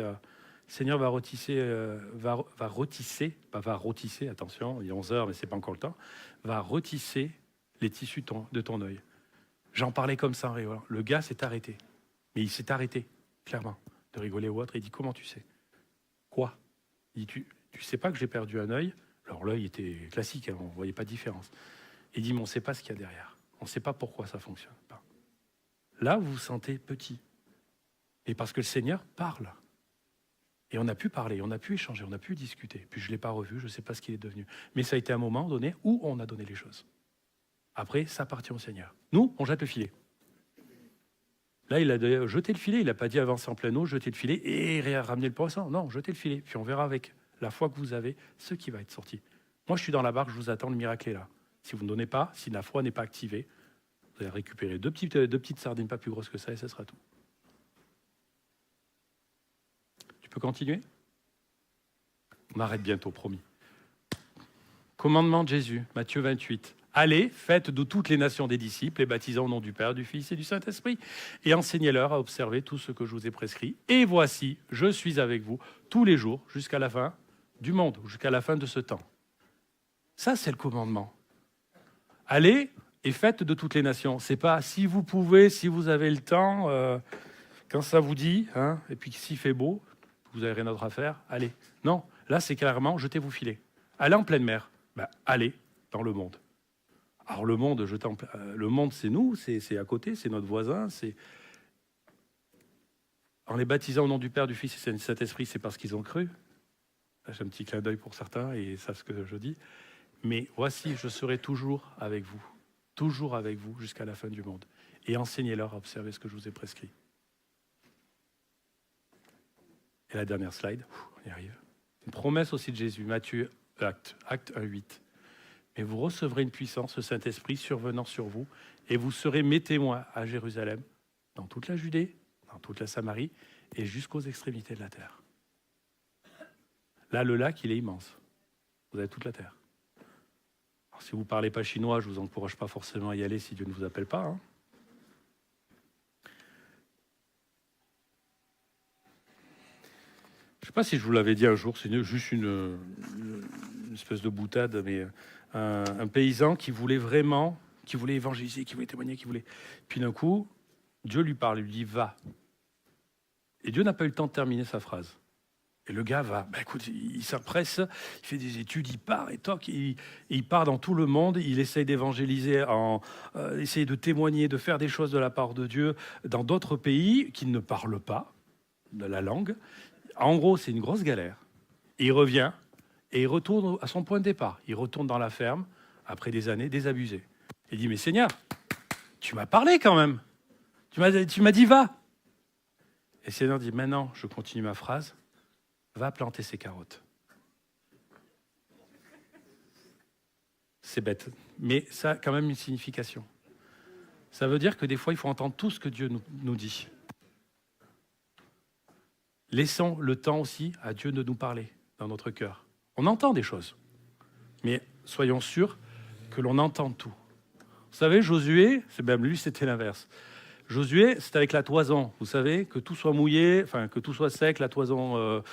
attention, il est 11h, mais c'est pas encore le temps, va retisser les tissus de ton œil. J'en parlais comme ça en rigolant. Le gars s'est arrêté. Mais il s'est arrêté, clairement, de rigoler ou autre. Il dit, comment tu sais? Quoi? Il dit, tu sais pas que j'ai perdu un œil? Alors l'œil était classique, hein, on ne voyait pas de différence. Il dit, mais on ne sait pas ce qu'il y a derrière. On ne sait pas pourquoi ça ne fonctionne pas. Là, vous vous sentez petit. Et parce que le Seigneur parle. Et on a pu parler, on a pu échanger, on a pu discuter. Puis je ne l'ai pas revu, je ne sais pas ce qu'il est devenu. Mais ça a été un moment donné où on a donné les choses. Après, ça appartient au Seigneur. Nous, on jette le filet. Là, il a jeté le filet. Il n'a pas dit avancer en plein eau, jeter le filet et ramener le poisson. Non, jeter le filet. Puis on verra avec la foi que vous avez ce qui va être sorti. Moi, je suis dans la barque, je vous attends, le miracle est là. Si vous ne donnez pas, si la foi n'est pas activée, vous allez récupérer deux petites sardines pas plus grosses que ça et ce sera tout. Tu peux continuer? On arrête bientôt, promis. Commandement de Jésus, Matthieu 28. Allez, faites de toutes les nations des disciples, les baptisant au nom du Père, du Fils et du Saint-Esprit, et enseignez-leur à observer tout ce que je vous ai prescrit. Et voici, je suis avec vous tous les jours jusqu'à la fin du monde, jusqu'à la fin de ce temps. Ça, c'est le commandement. Allez et faites de toutes les nations. C'est pas si vous pouvez, si vous avez le temps, quand ça vous dit, hein, et puis s'il fait beau, vous n'avez rien d'autre à faire, allez. Non, là, c'est clairement, jetez vos filets. Allez en pleine mer. Ben, allez dans le monde. Alors le monde, le monde, c'est nous, c'est à côté, c'est notre voisin. En les baptisant au nom du Père, du Fils et du Saint-Esprit, c'est parce qu'ils ont cru. Là, j'ai un petit clin d'œil pour certains et ils savent ce que je dis. Mais voici, je serai toujours avec vous jusqu'à la fin du monde. Et enseignez-leur à observer ce que je vous ai prescrit. Et la dernière slide, on y arrive. Une promesse aussi de Jésus, Matthieu, acte 1:8. Mais vous recevrez une puissance, le Saint-Esprit survenant sur vous, et vous serez mes témoins à Jérusalem, dans toute la Judée, dans toute la Samarie, et jusqu'aux extrémités de la terre. Là, le lac, il est immense. Vous avez toute la terre. Alors, si vous ne parlez pas chinois, je ne vous encourage pas forcément à y aller si Dieu ne vous appelle pas. Hein. Je ne sais pas si je vous l'avais dit un jour, c'est juste une espèce de boutade, mais un paysan qui voulait vraiment, qui voulait évangéliser, qui voulait témoigner, qui voulait... Puis d'un coup, Dieu lui parle, lui dit « va ». Et Dieu n'a pas eu le temps de terminer sa phrase. Et le gars va, ben écoute, il s'empresse, il fait des études, il part et toc, il part dans tout le monde, il essaye d'évangéliser, essayer de témoigner, de faire des choses de la part de Dieu dans d'autres pays qui ne parlent pas de la langue. En gros, c'est une grosse galère. Et il revient et il retourne à son point de départ. Il retourne dans la ferme après des années désabusé. Il dit, mais Seigneur, tu m'as parlé quand même. Tu m'as dit, va. Et le Seigneur dit, maintenant, je continue ma phrase. Va planter ses carottes. C'est bête, mais ça a quand même une signification. Ça veut dire que des fois, il faut entendre tout ce que Dieu nous dit. Laissons le temps aussi à Dieu de nous parler dans notre cœur. On entend des choses, mais soyons sûrs que l'on entend tout. Vous savez, Josué, c'est même lui, c'était l'inverse. Josué, c'est avec la toison, vous savez, que tout soit mouillé, enfin que tout soit sec, la toison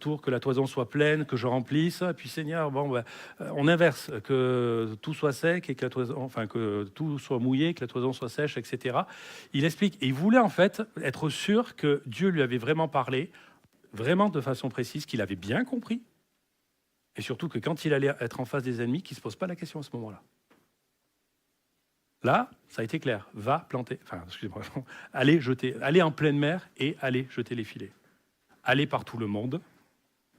tourne, que la toison soit pleine, que je remplisse. Et puis Seigneur, bon, ben, on inverse, que tout soit sec et que la toison, enfin que tout soit mouillé, que la toison soit sèche, etc. Il explique, et il voulait en fait être sûr que Dieu lui avait vraiment parlé, vraiment de façon précise, qu'il avait bien compris, et surtout que quand il allait être en face des ennemis, qu'il ne se pose pas la question à ce moment-là. Là, ça a été clair. Va planter, enfin, excusez-moi, allez en pleine mer et allez jeter les filets. Allez par tout le monde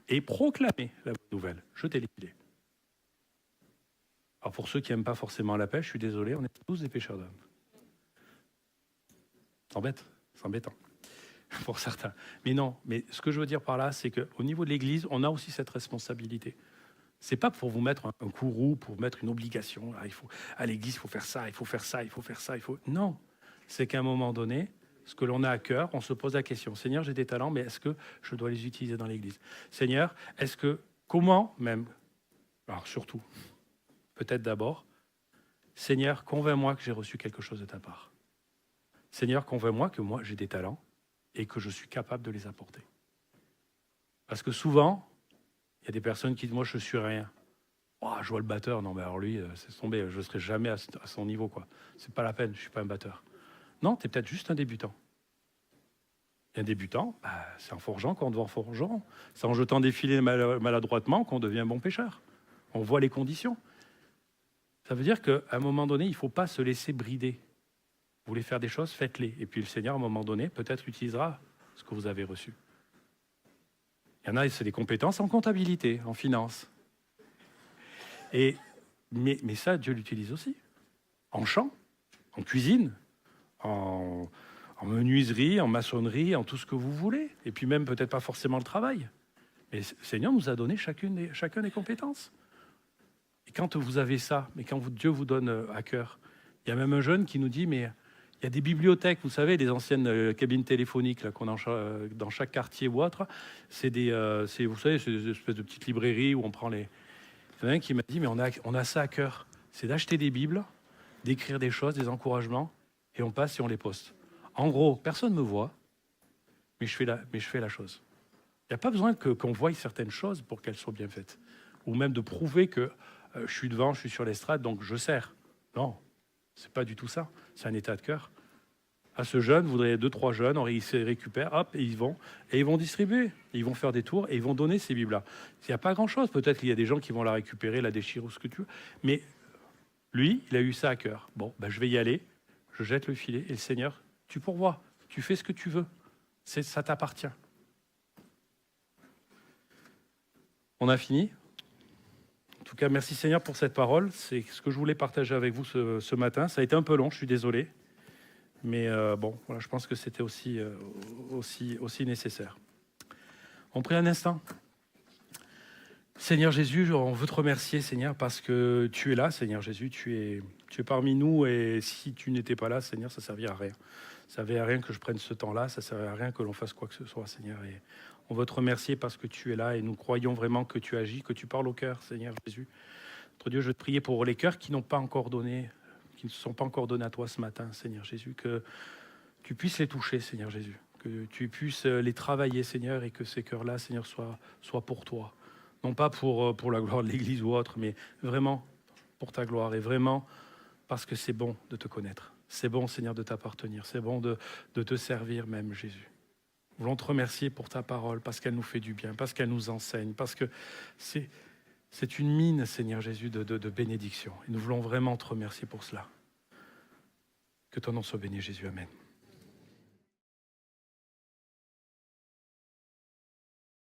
et proclamez la bonne nouvelle. Jetez les filets. Alors pour ceux qui n'aiment pas forcément la pêche, je suis désolé, on est tous des pêcheurs d'hommes. C'est embêtant pour certains. Mais non, mais ce que je veux dire par là, c'est qu'au niveau de l'Église, on a aussi cette responsabilité. C'est pas pour vous mettre un courroux, pour vous mettre une obligation. Ah, à l'église, il faut faire ça, il faut faire ça, il faut faire ça. Non, c'est qu'à un moment donné, ce que l'on a à cœur, on se pose la question. Seigneur, j'ai des talents, mais est-ce que je dois les utiliser dans l'église? Seigneur, comment même? Alors surtout, peut-être d'abord, Seigneur, convainc-moi que j'ai reçu quelque chose de ta part. Seigneur, convainc-moi que moi, j'ai des talents et que je suis capable de les apporter. Parce que souvent, il y a des personnes qui disent, moi, je suis rien. Oh, je vois le batteur. Non, mais alors lui, c'est tombé. Je ne serai jamais à son niveau, quoi. C'est pas la peine, je ne suis pas un batteur. Non, tu es peut-être juste un débutant. Et un débutant, bah, c'est en forgeant qu'on devient forgeron. C'est en jetant des filets maladroitement qu'on devient un bon pêcheur. On voit les conditions. Ça veut dire qu'à un moment donné, il ne faut pas se laisser brider. Vous voulez faire des choses, faites-les. Et puis le Seigneur, à un moment donné, peut-être utilisera ce que vous avez reçu. Il y en a, c'est des compétences en comptabilité, en finance. Mais ça, Dieu l'utilise aussi. En chant, en cuisine, en menuiserie, en maçonnerie, en tout ce que vous voulez. Et puis même peut-être pas forcément le travail. Mais le Seigneur nous a donné chacun des compétences. Et quand vous avez ça, mais quand Dieu vous donne à cœur, il y a même un jeune qui nous dit, mais il y a des bibliothèques, vous savez, des anciennes cabines téléphoniques là, qu'on a dans chaque quartier ou autre. Vous savez, c'est des espèces de petites librairies où on prend les... Il y en a un qui m'a dit, mais on a ça à cœur. C'est d'acheter des Bibles, d'écrire des choses, des encouragements, et on passe et on les poste. En gros, personne ne me voit, mais je fais la chose. Il n'y a pas besoin qu'on voie certaines choses pour qu'elles soient bien faites. Ou même de prouver que je suis devant, je suis sur l'estrade, donc je sers. Non, c'est pas du tout ça. C'est un état de cœur. À ce jeune, vous voudriez 2-3 jeunes, ils se récupèrent, hop, et ils vont distribuer. Et ils vont faire des tours et ils vont donner ces Bibles-là. Il n'y a pas grand-chose. Peut-être qu'il y a des gens qui vont la récupérer, la déchirer ou ce que tu veux. Mais lui, il a eu ça à cœur. Bon, ben, je vais y aller. Je jette le filet et le Seigneur, tu pourvois. Tu fais ce que tu veux. Ça t'appartient. On a fini. En tout cas, merci Seigneur pour cette parole. C'est ce que je voulais partager avec vous ce matin. Ça a été un peu long, je suis désolé. Mais bon, voilà, je pense que c'était aussi nécessaire. On prie un instant. Seigneur Jésus, on veut te remercier, Seigneur, parce que tu es là, Seigneur Jésus. Tu es parmi nous et si tu n'étais pas là, Seigneur, ça ne servirait à rien. Ça ne servait à rien que je prenne ce temps-là, ça ne servait à rien que l'on fasse quoi que ce soit, Seigneur. Et on veut te remercier parce que tu es là et nous croyons vraiment que tu agis, que tu parles au cœur, Seigneur Jésus. Notre Dieu, je veux te prier pour les cœurs qui n'ont pas encore donné, qui ne sont pas encore donnés à toi ce matin, Seigneur Jésus, que tu puisses les toucher, Seigneur Jésus, que tu puisses les travailler, Seigneur, et que ces cœurs-là, Seigneur, soient pour toi. Non pas pour la gloire de l'Église ou autre, mais vraiment pour ta gloire et vraiment parce que c'est bon de te connaître. C'est bon, Seigneur, de t'appartenir. C'est bon de te servir même, Jésus. Nous voulons te remercier pour ta parole, parce qu'elle nous fait du bien, parce qu'elle nous enseigne, parce que c'est une mine, Seigneur Jésus, de bénédiction. Et nous voulons vraiment te remercier pour cela. Que ton nom soit béni, Jésus. Amen.